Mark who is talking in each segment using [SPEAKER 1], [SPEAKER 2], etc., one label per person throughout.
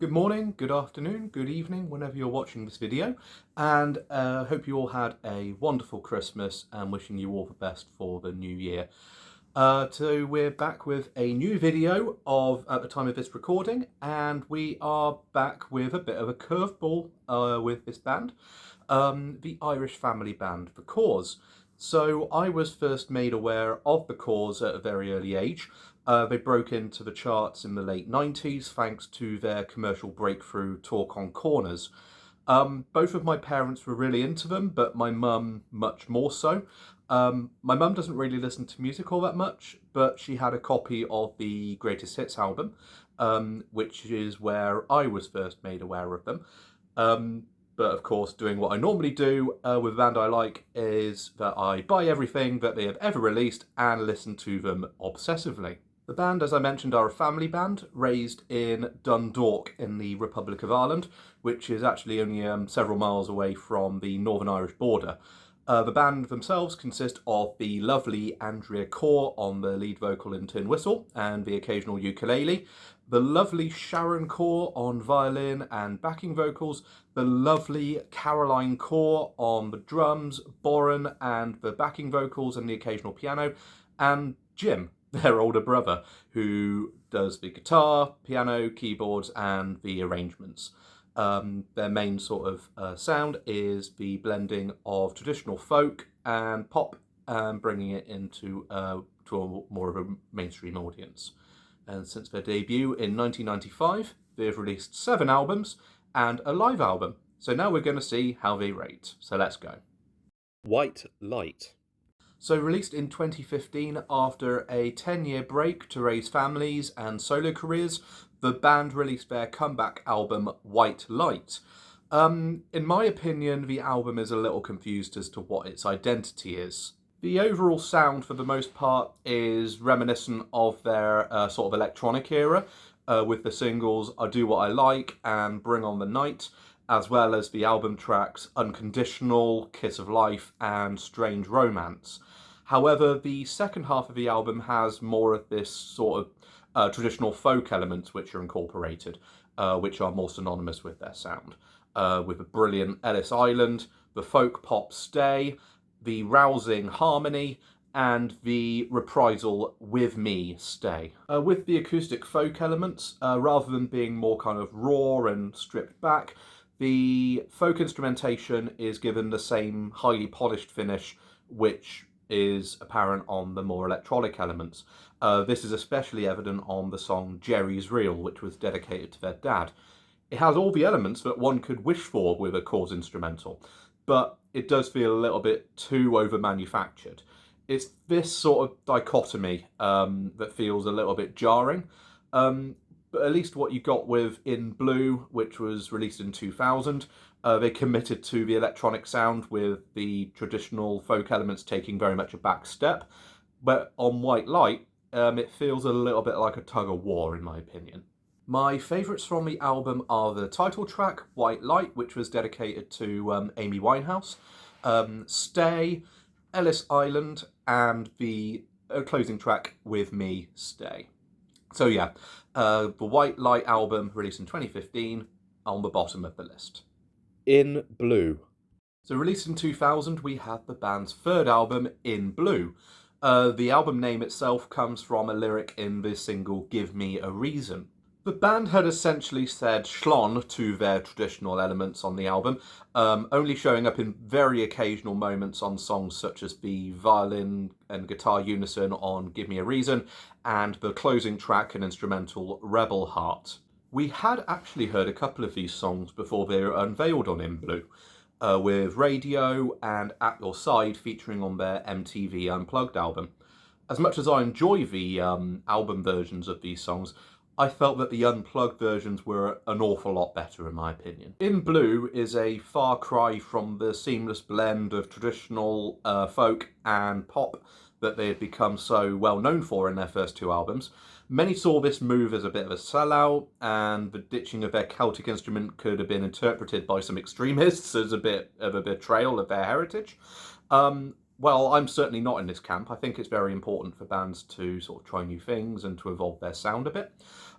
[SPEAKER 1] Good morning, good afternoon, good evening, whenever you're watching this video, and hope you all had a wonderful Christmas and wishing you all the best for the new year. So we're back with a new video at the time of this recording, and we are back with a bit of a curveball with this band, the Irish family band, the Corrs. So I was first made aware of the Corrs at a very early age. They broke into the charts in the late 90s thanks to their commercial breakthrough Talk on Corners. Both of my parents were really into them, but my mum much more so. My mum doesn't really listen to music all that much, but she had a copy of the Greatest Hits album, which is where I was first made aware of them. But of course, doing what I normally do with a band I like is that I buy everything that they have ever released and listen to them obsessively. The band, as I mentioned, are a family band raised in Dundalk in the Republic of Ireland, which is actually only several miles away from the Northern Irish border. The band themselves consist of the lovely Andrea Corr on the lead vocal and tin whistle and the occasional ukulele, the lovely Sharon Corr on violin and backing vocals, the lovely Caroline Corr on the drums, bodhrán and the backing vocals and the occasional piano, and Jim, their older brother, who does the guitar, piano, keyboards and the arrangements. Their main sort of sound is the blending of traditional folk and pop and bringing it into to a more of a mainstream audience. And since their debut in 1995, they've released 7 albums and a live album. So now we're going to see how they rate. So let's go.
[SPEAKER 2] White Light.
[SPEAKER 1] So released in 2015 after a 10-year break to raise families and solo careers, the band released their comeback album White Light. In my opinion, the album is a little confused as to what its identity is. The overall sound, for the most part, is reminiscent of their sort of electronic era, with the singles I Do What I Like and Bring On the Night, as well as the album tracks Unconditional, Kiss of Life and Strange Romance. However, the second half of the album has more of this sort of traditional folk elements which are incorporated, which are more synonymous with their sound. With the brilliant Ellis Island, the folk pop Stay, the rousing Harmony, and the reprisal With Me Stay. With the acoustic folk elements, rather than being more kind of raw and stripped back, the folk instrumentation is given the same highly polished finish which is apparent on the more electronic elements. This is especially evident on the song Jerry's Real, which was dedicated to their dad. It has all the elements that one could wish for with a Corrs instrumental, but it does feel a little bit too over-manufactured. It's this sort of dichotomy that feels a little bit jarring. But at least what you got with In Blue, which was released in 2000, they committed to the electronic sound with the traditional folk elements taking very much a back step. But on White Light, it feels a little bit like a tug of war, in my opinion. My favourites from the album are the title track, White Light, which was dedicated to Amy Winehouse, Stay, Ellis Island, and the closing track, With Me Stay. So yeah, the White Light album, released in 2015, on the bottom of the list.
[SPEAKER 2] In Blue.
[SPEAKER 1] So released in 2000, we have the band's third album, In Blue. The album name itself comes from a lyric in the single Give Me a Reason. The band had essentially said schlon to their traditional elements on the album, only showing up in very occasional moments on songs such as the violin and guitar unison on Give Me a Reason and the closing track and instrumental Rebel Heart. We had actually heard a couple of these songs before they were unveiled on In Blue, with Radio and At Your Side featuring on their MTV Unplugged album. As much as I enjoy the album versions of these songs, I felt that the unplugged versions were an awful lot better in my opinion. In Blue is a far cry from the seamless blend of traditional folk and pop that they had become so well known for in their first 2 albums. Many saw this move as a bit of a sellout, and the ditching of their Celtic instrument could have been interpreted by some extremists as a bit of a betrayal of their heritage. Well, I'm certainly not in this camp. I think it's very important for bands to sort of try new things and to evolve their sound a bit.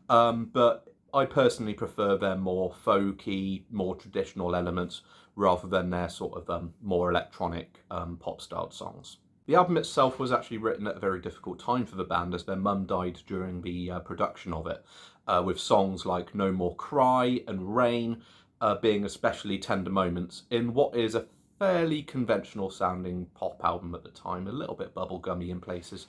[SPEAKER 1] But I personally prefer their more folky, more traditional elements rather than their sort of more electronic pop-styled songs. The album itself was actually written at a very difficult time for the band as their mum died during the production of it, with songs like No More Cry and Rain being especially tender moments in what is a fairly conventional sounding pop album at the time, a little bit bubblegummy in places.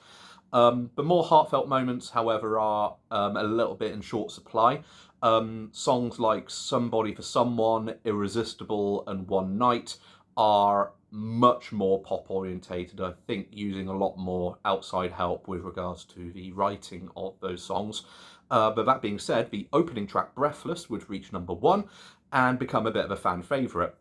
[SPEAKER 1] The more heartfelt moments, however, are a little bit in short supply. Songs like Somebody for Someone, Irresistible, and One Night are much more pop orientated, I think, using a lot more outside help with regards to the writing of those songs. But that being said, the opening track, Breathless, would reach #1 and become a bit of a fan favourite.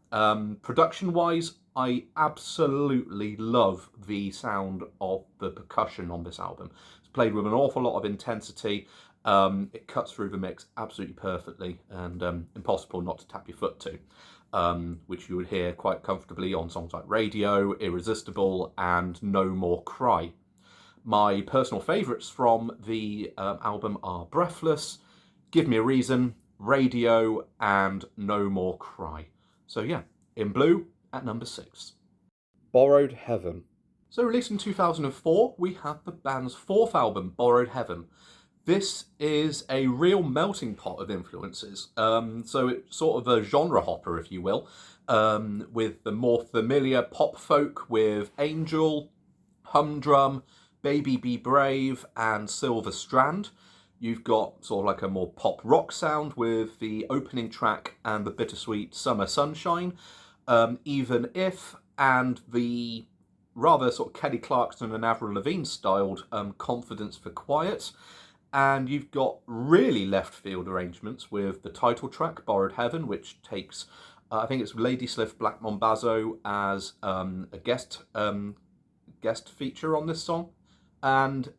[SPEAKER 1] Production-wise, I absolutely love the sound of the percussion on this album. It's played with an awful lot of intensity. It cuts through the mix absolutely perfectly and impossible not to tap your foot to, which you would hear quite comfortably on songs like Radio, Irresistible, and No More Cry. My personal favourites from the album are Breathless, Give Me a Reason, Radio, and No More Cry. So yeah, in blue at #6.
[SPEAKER 2] Borrowed Heaven.
[SPEAKER 1] So released in 2004, we have the band's fourth album, Borrowed Heaven. This is a real melting pot of influences. So it's sort of a genre hopper, if you will, with the more familiar pop folk with Angel, Humdrum, Baby Be Brave, and Silver Strand. You've got sort of like a more pop rock sound with the opening track and the bittersweet Summer Sunshine, Even If, and the rather sort of Kelly Clarkson and Avril Lavigne styled Confidence for Quiet. And you've got really left field arrangements with the title track, Borrowed Heaven, which takes, I think it's Lady Sliff Black Mambazo as a guest feature on this song, and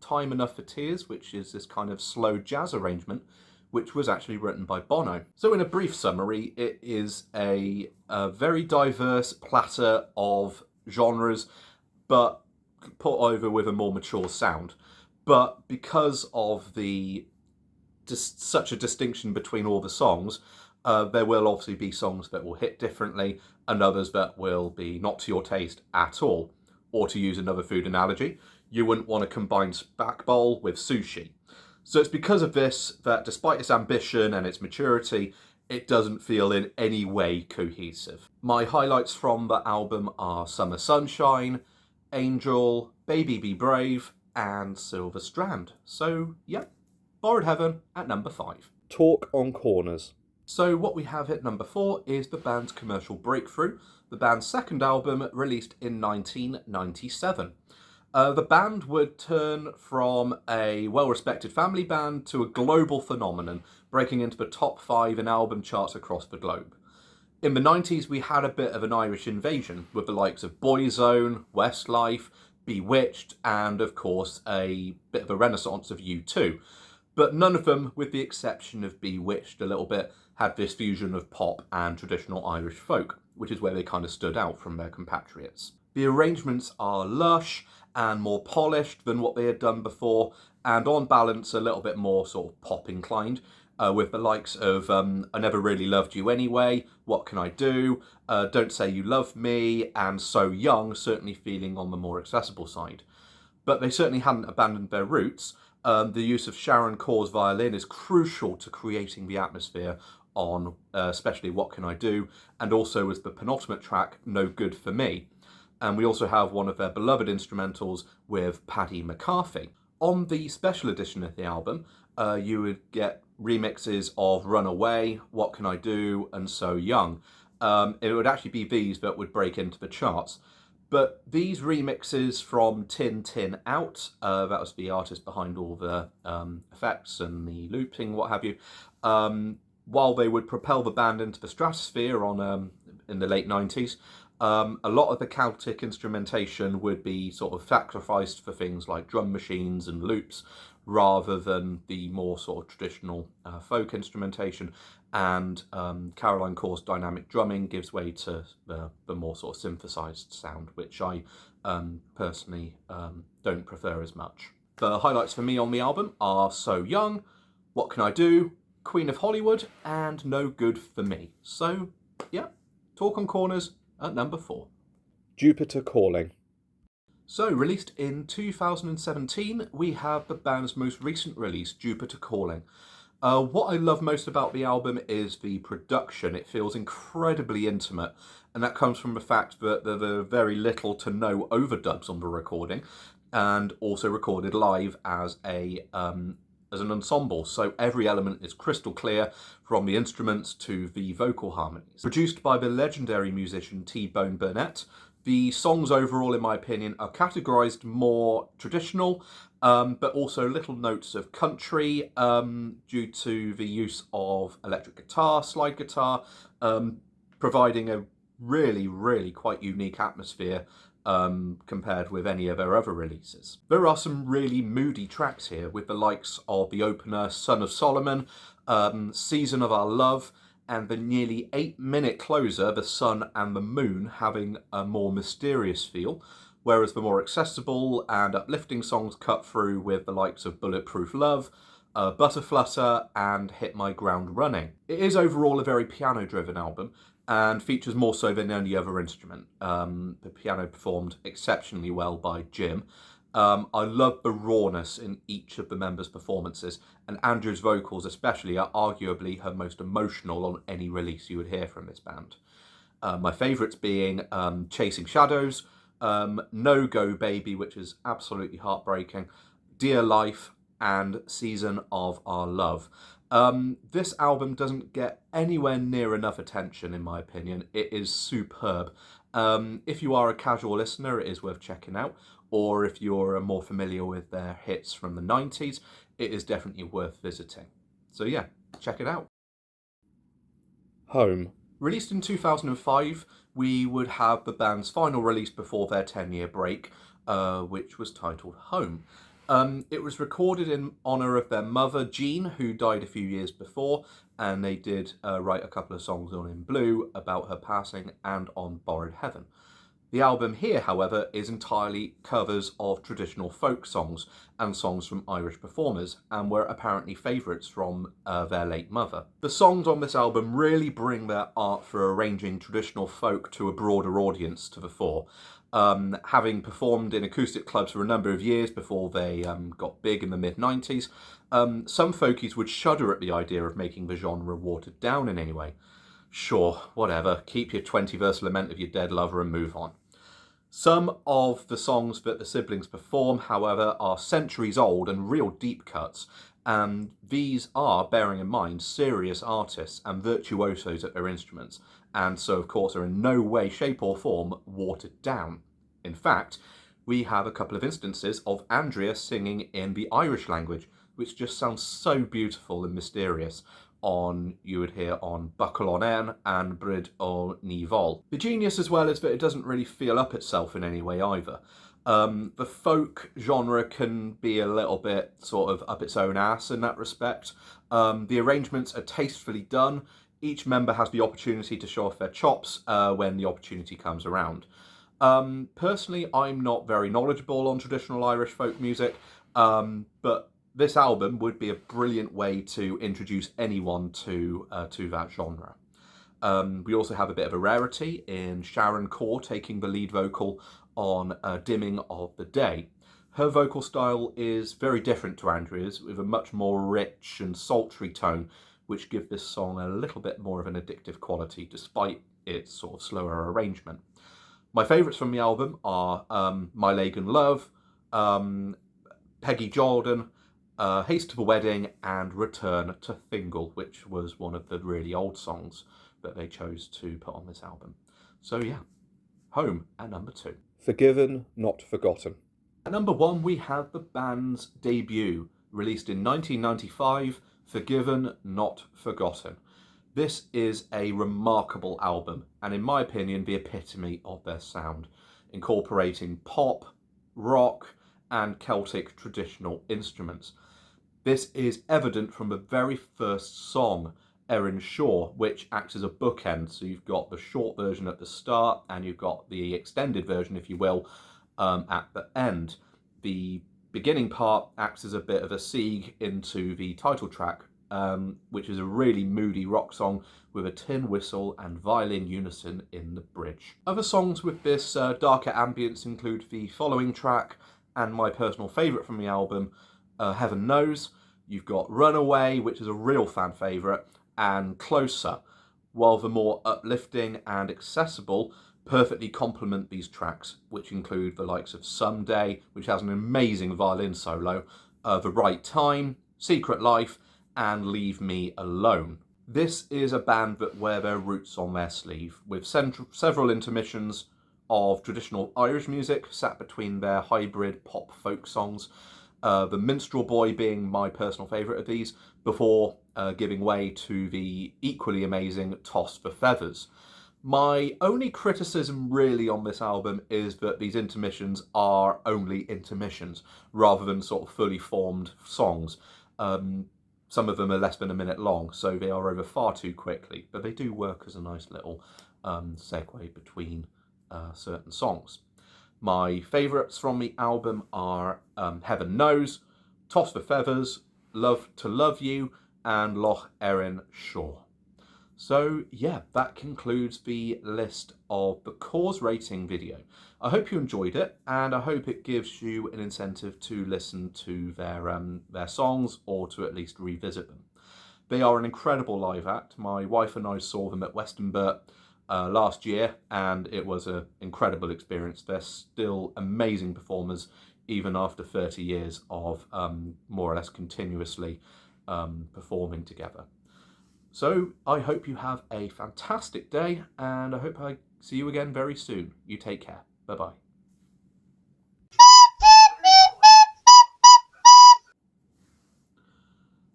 [SPEAKER 1] Time Enough for Tears, which is this kind of slow jazz arrangement, which was actually written by Bono. So in a brief summary, it is a very diverse platter of genres, but put over with a more mature sound. But because of the just such a distinction between all the songs, there will obviously be songs that will hit differently and others that will be not to your taste at all. Or to use another food analogy, you wouldn't want to combine spag bowl with sushi. So it's because of this that despite its ambition and its maturity, it doesn't feel in any way cohesive. My highlights from the album are Summer Sunshine, Angel, Baby Be Brave, and Silver Strand. So yeah, Borrowed Heaven at #5.
[SPEAKER 2] Talk on Corners.
[SPEAKER 1] So what we have at #4 is the band's commercial breakthrough, the band's second album released in 1997. The band would turn from a well-respected family band to a global phenomenon, breaking into the top 5 in album charts across the globe. In the 90s, we had a bit of an Irish invasion, with the likes of Boyzone, Westlife, Bewitched, and of course a bit of a renaissance of U2. But none of them, with the exception of Bewitched a little bit, had this fusion of pop and traditional Irish folk, which is where they kind of stood out from their compatriots. The arrangements are lush and more polished than what they had done before, and on balance a little bit more sort of pop inclined, with the likes of I Never Really Loved You Anyway, What Can I Do, Don't Say You Love Me, and So Young certainly feeling on the more accessible side. But they certainly hadn't abandoned their roots. The use of Sharon Corrs' violin is crucial to creating the atmosphere on especially What Can I Do, and also as the penultimate track, No Good For Me. And we also have one of their beloved instrumentals with Paddy McCarthy. On the special edition of the album, you would get remixes of Runaway, What Can I Do, and So Young. It would actually be these that would break into the charts. But these remixes from Tin Tin Out, that was the artist behind all the effects and the looping, what have you, while they would propel the band into the stratosphere in the late 90s, a lot of the Celtic instrumentation would be sort of sacrificed for things like drum machines and loops, rather than the more sort of traditional folk instrumentation. And Caroline Corrs' dynamic drumming gives way to the more sort of synthesized sound, which I personally don't prefer as much. The highlights for me on the album are So Young, What Can I Do, Queen of Hollywood, and No Good for Me. So, yeah, Talk on Corners at number 4.
[SPEAKER 2] Jupiter Calling.
[SPEAKER 1] So, released in 2017, we have the band's most recent release, Jupiter Calling. What I love most about the album is the production. It feels incredibly intimate, and that comes from the fact that there are very little to no overdubs on the recording, and also recorded live as an ensemble. So every element is crystal clear, from the instruments to the vocal harmonies. Produced by the legendary musician T-Bone Burnett, the songs overall, in my opinion, are categorised more traditional, but also little notes of country due to the use of electric guitar, slide guitar, providing a really, really quite unique atmosphere compared with any of their other releases. There are some really moody tracks here, with the likes of the opener Son of Solomon, Season of Our Love, and the nearly 8-minute closer, The Sun and the Moon, having a more mysterious feel, whereas the more accessible and uplifting songs cut through with the likes of Bulletproof Love, Butterflutter, and Hit My Ground Running. It is overall a very piano-driven album, and features more so than any other instrument. The piano performed exceptionally well by Jim. I love the rawness in each of the members' performances, and Andrew's vocals especially are arguably her most emotional on any release you would hear from this band. My favourites being Chasing Shadows, No Go Baby, which is absolutely heartbreaking, Dear Life, and Season of Our Love. This album doesn't get anywhere near enough attention, in my opinion. It is superb. If you are a casual listener, it is worth checking out. Or if you're more familiar with their hits from the 90s, it is definitely worth visiting. So yeah, check it out.
[SPEAKER 2] Home.
[SPEAKER 1] Released in 2005, we would have the band's final release before their 10-year break, which was titled Home. It was recorded in honour of their mother, Jean, who died a few years before, and they did write a couple of songs on In Blue about her passing and on Borrowed Heaven. The album here, however, is entirely covers of traditional folk songs and songs from Irish performers, and were apparently favourites from their late mother. The songs on this album really bring their art for arranging traditional folk to a broader audience to the fore. Having performed in acoustic clubs for a number of years before they got big in the mid-90s, some folkies would shudder at the idea of making the genre watered down in any way. Sure, whatever, keep your 20-verse lament of your dead lover and move on. Some of the songs that the siblings perform, however, are centuries old and real deep cuts, and these are, bearing in mind, serious artists and virtuosos at their instruments, and so of course are in no way, shape or form watered down. In fact, we have a couple of instances of Andrea singing in the Irish language, which just sounds so beautiful and mysterious. You would hear on Buckle on Airn and Brid o Ní Vol. The genius as well is that it doesn't really feel up itself in any way either. The folk genre can be a little bit sort of up its own ass in that respect. The arrangements are tastefully done. Each member has the opportunity to show off their chops when the opportunity comes around. Personally, I'm not very knowledgeable on traditional Irish folk music, but this album would be a brilliant way to introduce anyone to that genre. We also have a bit of a rarity in Sharon Corr taking the lead vocal on Dimming of the Day. Her vocal style is very different to Andrea's, with a much more rich and sultry tone, which give this song a little bit more of an addictive quality, despite its sort of slower arrangement. My favourites from the album are My Lagan Love, Peggy Jordan, Haste of a Wedding, and Return to Thingle, which was one of the really old songs that they chose to put on this album. So yeah, Home at number 2.
[SPEAKER 2] Forgiven, Not Forgotten.
[SPEAKER 1] At number 1, we have the band's debut, released in 1995, Forgiven, Not Forgotten. This is a remarkable album, and in my opinion, the epitome of their sound, incorporating pop, rock, and Celtic traditional instruments. This is evident from the very first song, Erin Shaw, which acts as a bookend. So you've got the short version at the start, and you've got the extended version, if you will, at the end. The beginning part acts as a bit of a sieg into the title track, which is a really moody rock song with a tin whistle and violin unison in the bridge. Other songs with this darker ambience include the following track and my personal favourite from the album, Heaven Knows. You've got Runaway, which is a real fan favourite, and Closer, while the more uplifting and accessible perfectly complement these tracks, which include the likes of Someday, which has an amazing violin solo, The Right Time, Secret Life, and Leave Me Alone. This is a band that wear their roots on their sleeve, with several intermissions of traditional Irish music sat between their hybrid pop folk songs, the Minstrel Boy being my personal favourite of these, before giving way to the equally amazing Toss for Feathers. My only criticism really on this album is that these intermissions are only intermissions rather than sort of fully formed songs. Some of them are less than a minute long, so they are over far too quickly, but they do work as a nice little segue between certain songs. My favourites from the album are Heaven Knows, Toss for Feathers, Love to Love You, and Loch Erin Shore. So yeah, that concludes the list of the Corrs rating video. I hope you enjoyed it, and I hope it gives you an incentive to listen to their songs, or to at least revisit them. They are an incredible live act. My wife and I saw them at Westonbirt last year, and it was an incredible experience. They're still amazing performers, even after 30 years of more or less continuously performing together. So I hope you have a fantastic day, and I hope I see you again very soon. You take care. Bye-bye.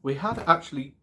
[SPEAKER 1] We have actually...